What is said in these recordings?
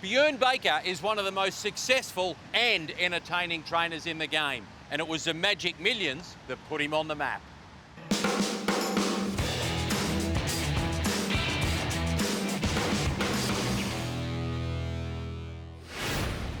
Bjorn Baker is one of the most successful and entertaining trainers in the game, and it was the Magic Millions that put him on the map.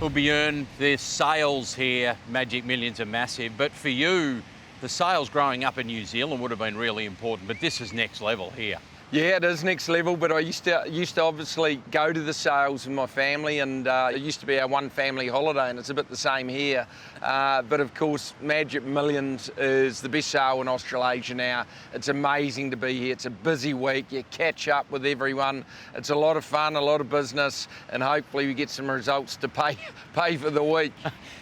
Well, Bjorn, the sales here, Magic Millions, are massive, but for you, the sales growing up in New Zealand would have been really important, but this is next level here. Yeah, it is next level, but I used to obviously go to the sales with my family, and it used to be our one family holiday, and it's a bit the same here. But of course, Magic Millions is the best sale in Australasia now. It's amazing to be here. It's a busy week. You catch up with everyone. It's a lot of fun, a lot of business, and hopefully we get some results to pay for the week.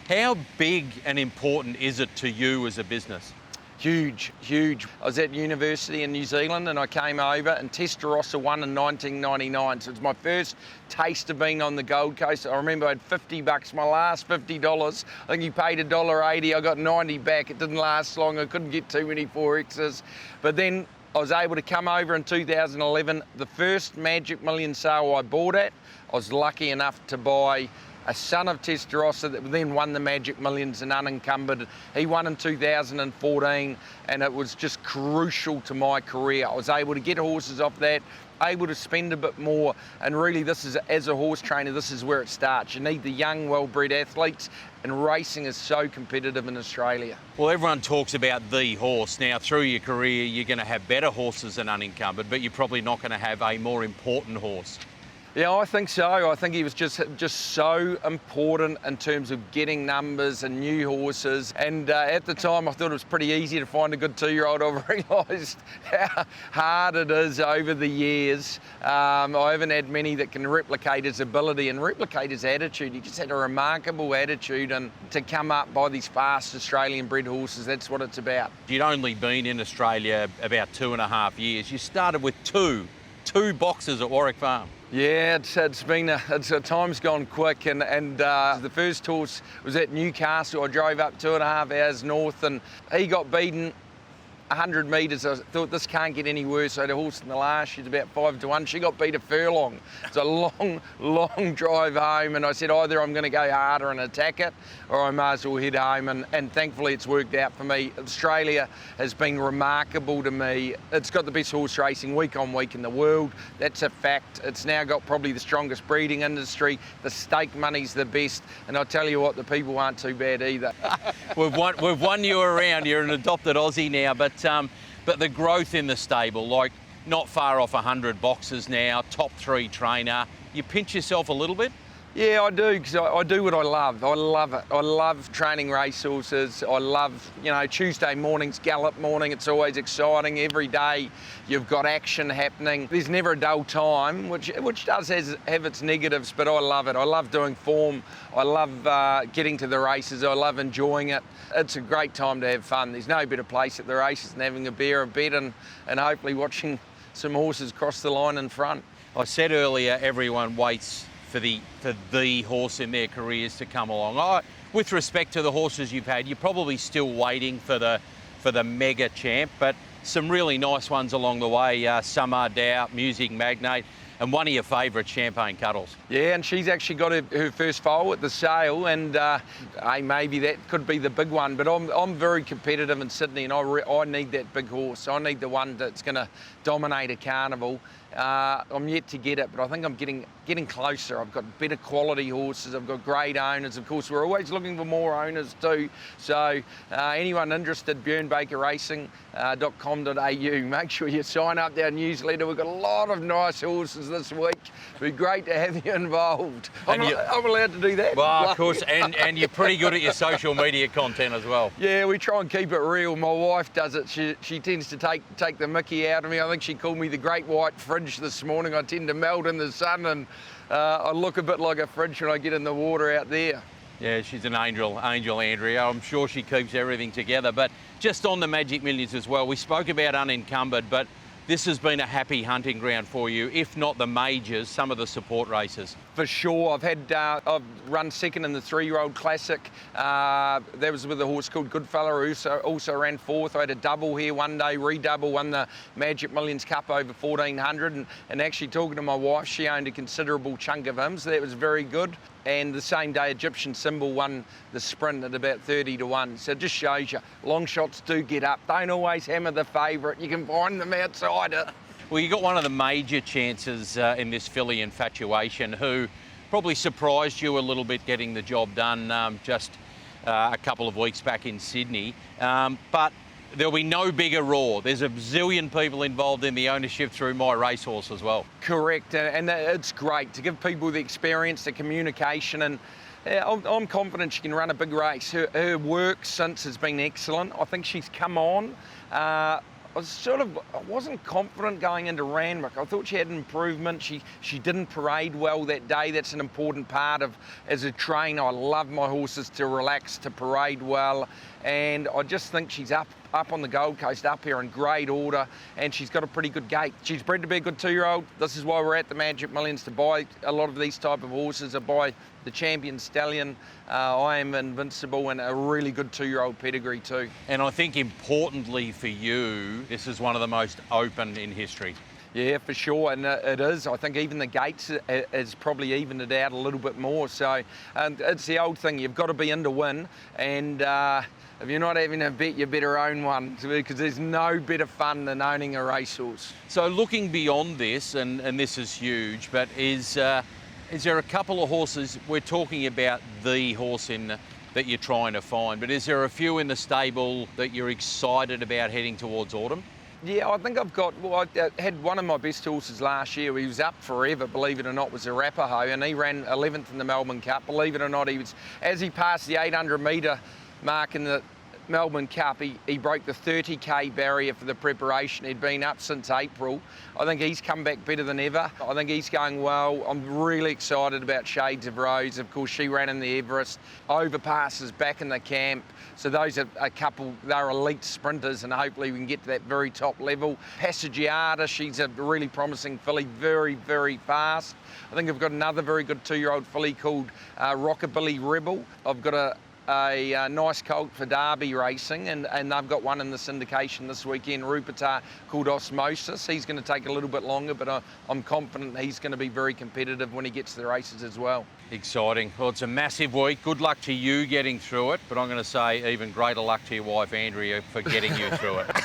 How big and important is it to you as a business? Huge, huge. I was at university in New Zealand and I came over, and Testarossa won in 1999. So it's my first taste of being on the Gold Coast. I remember I had $50, my last $50. I think you paid $1.80, I got 90 back. It didn't last long, I couldn't get too many 4Xs. But then I was able to come over in 2011. The first Magic Million sale I bought at, I was lucky enough to buy a son of Testarossa that then won the Magic Millions and unencumbered. He won in 2014, and it was just crucial to my career. I was able to get horses off that, able to spend a bit more, and really this is, as a horse trainer, this is where it starts. You need the young, well-bred athletes, and racing is so competitive in Australia. Well, everyone talks about the horse. Now, through your career, you're going to have better horses than unencumbered, but you're probably not going to have a more important horse. Yeah, I think so. I think he was just so important in terms of getting numbers and new horses. And at the time, I thought it was pretty easy to find a good two-year-old. I've realised how hard it is over the years. I haven't had many that can replicate his ability and replicate his attitude. He just had a remarkable attitude, and to come up by these fast Australian-bred horses, that's what it's about. You'd only been in Australia about 2.5 years. You started with two boxes at Warwick Farm. Yeah, time's gone quick, and the first horse was at Newcastle. I drove up 2.5 hours north, and he got beaten 100 metres. I thought this can't get any worse. I had a horse in the last, she's about 5-1. She got beat a furlong. It's a long drive home, and I said either I'm going to go harder and attack it, or I may as well head home, and thankfully it's worked out for me. Australia has been remarkable to me. It's got the best horse racing week on week in the world. That's a fact. It's now got probably the strongest breeding industry. The stake money's the best, and I tell you what, the people aren't too bad either. We've won you around. You're an adopted Aussie now, but the growth in the stable, like not far off 100 boxes now, top 3 trainer. You pinch yourself a little bit? Yeah, I do, because I do what I love. I love it. I love training racehorses. I love, Tuesday mornings, gallop morning. It's always exciting. Every day you've got action happening. There's never a dull time, which does have its negatives, but I love it. I love doing form. I love getting to the races. I love enjoying it. It's a great time to have fun. There's no better place at the races than having a beer, a bet, and hopefully watching some horses cross the line in front. I said earlier, everyone waits for the horse in their careers to come along. With respect to the horses you've had, you're probably still waiting for the mega champ, but some really nice ones along the way. Summer Doubt, Music Magnate, and one of your favourite, Champagne Cuddles. Yeah, and she's actually got her first foal at the sale, and maybe that could be the big one. But I'm very competitive in Sydney, and I need that big horse. I need the one that's going to dominate a carnival. I'm yet to get it, but I think I'm getting closer. I've got better quality horses. I've got great owners. Of course, we're always looking for more owners too. So anyone interested, bjornbakerracing.com.au. Make sure you sign up to our newsletter. We've got a lot of nice horses this week. It'd be great to have you involved. I'm allowed to do that. Well, of course, and you're pretty good at your social media content as well. Yeah, we try and keep it real. My wife does it. She tends to take the mickey out of me. I think she called me the Great White Fridge this morning. I tend to melt in the sun, and I look a bit like a fridge when I get in the water out there. Yeah, she's an angel, Andrea. I'm sure she keeps everything together. But just on the Magic Millions as well, we spoke about unencumbered, but this has been a happy hunting ground for you, if not the majors, some of the support races. For sure. I've run second in the 3-year-old classic. That was with a horse called Goodfella, who also ran fourth. I had a double here one day, redouble, won the Magic Millions Cup over 1400. And actually talking to my wife, she owned a considerable chunk of him, so that was very good. And the same day, Egyptian Symbol won the sprint at about 30 to 1. So it just shows you, long shots do get up. Don't always hammer the favourite. You can find them outside it. Well, you got one of the major chances in this filly, Infatuation, who probably surprised you a little bit getting the job done just a couple of weeks back in Sydney. But there'll be no bigger roar. There's a zillion people involved in the ownership through My Racehorse as well. Correct, and it's great to give people the experience, the communication, and I'm confident she can run a big race. Her work since has been excellent. I think she's come on. I wasn't confident going into Randwick. I thought she had an improvement. She didn't parade well that day. That's an important part of, as a trainer, I love my horses to relax, to parade well. And I just think she's up on the Gold Coast, up here in great order, and she's got a pretty good gait. She's bred to be a good 2-year-old. This is why we're at the Magic Millions, to buy a lot of these type of horses, to buy the Champion Stallion, I Am Invincible, and a really good 2-year-old pedigree too. And I think importantly for you, this is one of the most open in history. Yeah, for sure, and it is. I think even the gates has probably evened it out a little bit more. So it's the old thing, you've got to be in to win, and if you're not having a bet, you better own one, because there's no better fun than owning a racehorse. So looking beyond this, and this is huge, but is there a couple of horses, we're talking about the horse that you're trying to find, but is there a few in the stable that you're excited about heading towards autumn? Yeah, I think I had one of my best horses last year. He was up forever, believe it or not, was Arapaho, and he ran 11th in the Melbourne Cup. Believe it or not, as he passed the 800 metre mark in the Melbourne Cup, he broke the 30k barrier for the preparation. He'd been up since April. I think he's come back better than ever. I think he's going well. I'm really excited about Shades of Rose. Of course, she ran in the Everest. Overpasses back in the camp. So those are a couple, they're elite sprinters, and hopefully we can get to that very top level. Passagiata, she's a really promising filly, very, very fast. I think I've got another very good 2-year-old filly called Rockabilly Rebel. I've got a nice colt for Derby racing, and they've got one in the syndication this weekend, Rupertar, called Osmosis. He's going to take a little bit longer, but I'm confident he's going to be very competitive when he gets to the races as well. Exciting. Well, it's a massive week. Good luck to you getting through it, but I'm going to say even greater luck to your wife, Andrea, for getting you through it.